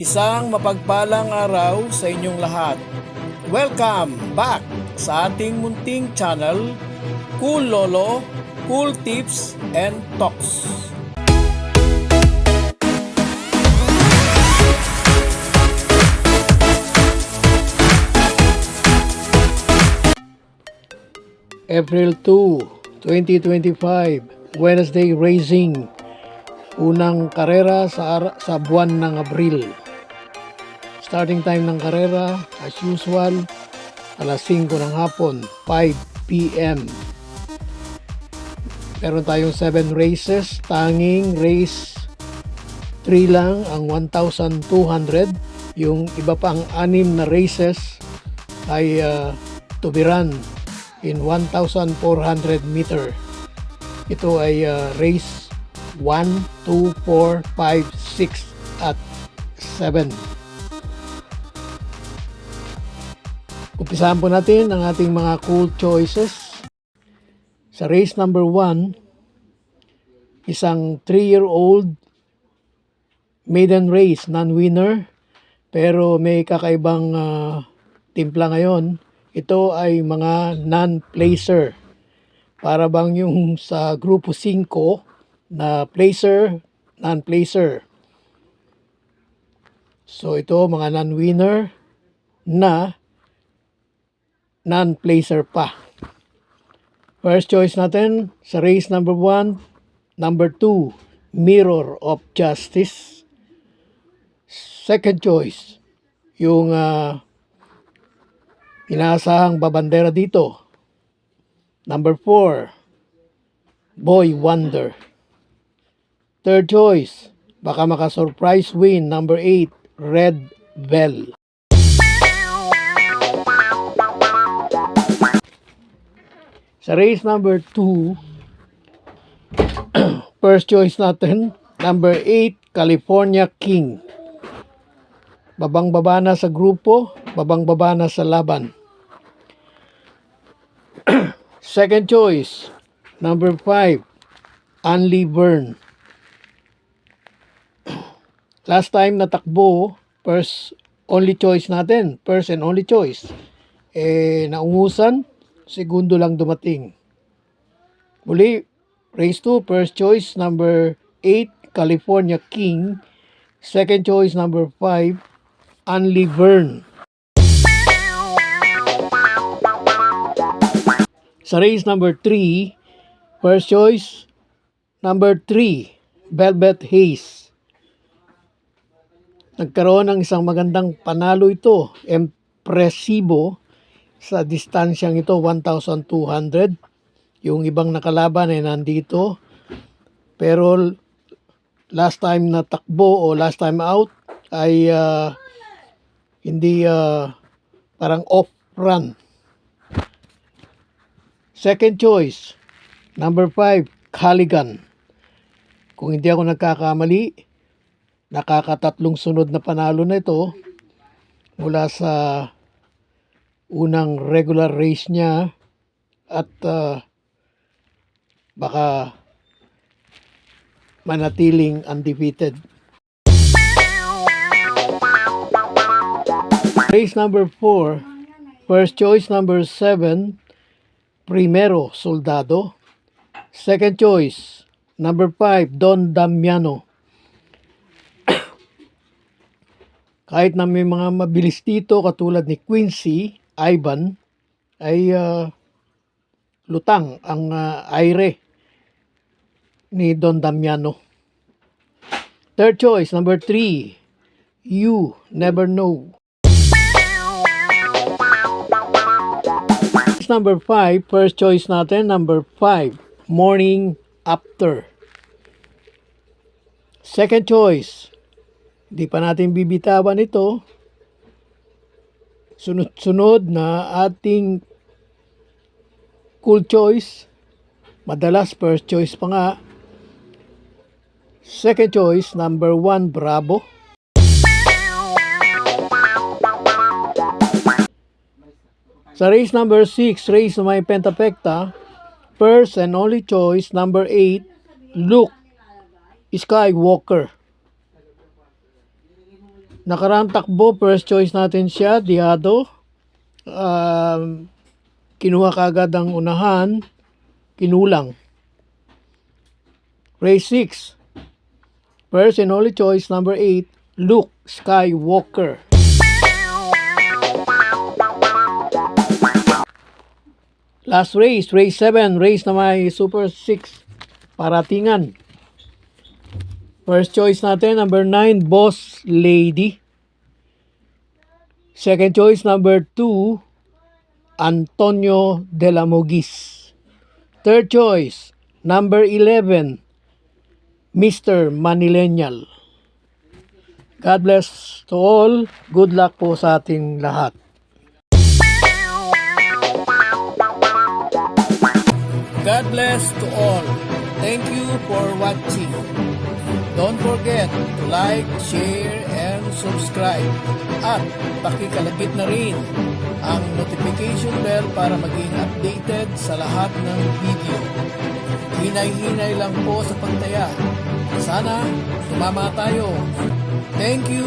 Isang mapagpalang araw sa inyong lahat. Welcome back sa ating munting channel, Cool Lolo, Cool Tips and Talks. April 2, 2025, Wednesday Racing. Unang karera sa buwan ng Abril. Starting time ng karera, as usual, alas 5 ng hapon, 5 p.m. Meron tayong 7 races, tanging race 3 lang ang 1,200. Yung iba pang 6 na races ay to be run in 1,400 meter. Ito ay race 1, 2, 4, 5, 6 at 7. Umpisahan po natin ang ating mga cool choices. Sa race number 1, isang 3-year-old maiden race, non-winner, pero may kakaibang timpla ngayon. Ito ay mga non-placer. Para bang yung sa grupo 5 na placer, non-placer. So ito mga non-winner na non-placer pa. First choice natin sa race number 1, number 2, Mirror of Justice. Second choice, yung inaasahang babandera dito, number 4, Boy Wonder. Third choice, baka maka-surprise win, number 8, Red Bell. Sa race number 2, first choice natin, number 8, California King. Babang-baba na sa grupo, babang-baba na sa laban. Second choice, number 5, Anli Byrne. Last time natakbo, first only choice natin, first and only choice. Naungusan, segundo lang dumating. Muli, race 2, first choice, number 8, California King. Second choice, number 5, Anli Byrne. Sa race number 3, first choice, number 3, Velvet Haze. Nagkaroon ng isang magandang panalo ito, impresibo sa distansyang ito, 1,200. Yung ibang nakalaban ay nandito. Pero last time na takbo o last time out ay hindi parang off-run. Second choice, number 5, Caligan. Kung hindi ako nagkakamali, nakakatatlong sunod na panalo na ito mula sa unang regular race niya at baka manatiling undefeated. Race number 4, first choice number 7, Primero Soldado. Second choice, number 5, Don Damiano. Kahit na may mga mabilis dito katulad ni Quincy, Ivan, ay lutang ang aire ni Don Damiano. Third choice, number 3, You Never Know. Number 5, first choice natin, number 5, Morning After. Second choice, di pa natin bibitawan ito. Sunod-sunod na ating cool choice. Madalas first choice pa nga. Second choice, number 1, Bravo. Sa race number 6, race na may pentapekta, first and only choice, number 8, Luke Skywalker. Nakaraang takbo, first choice natin siya, Diado. Kinuha kagad ang unahan, kinulang. Race 6. First and only choice, number 8, Luke Skywalker. Last race, race 7, race na may Super 6, paratingan. First choice natin, number 9, Boss Lady. Second choice, number 2, Antonio de la Mogis. Third choice, number 11, Mr. Manilenial. God bless to all. Good luck po sa ating lahat. God bless to all. Thank you for watching. Don't forget to like, share, and subscribe. At pakikalagit na rin ang notification bell para maging updated sa lahat ng video. Hinay-hinay lang po sa pagtaya. Sana tumama tayo. Thank you!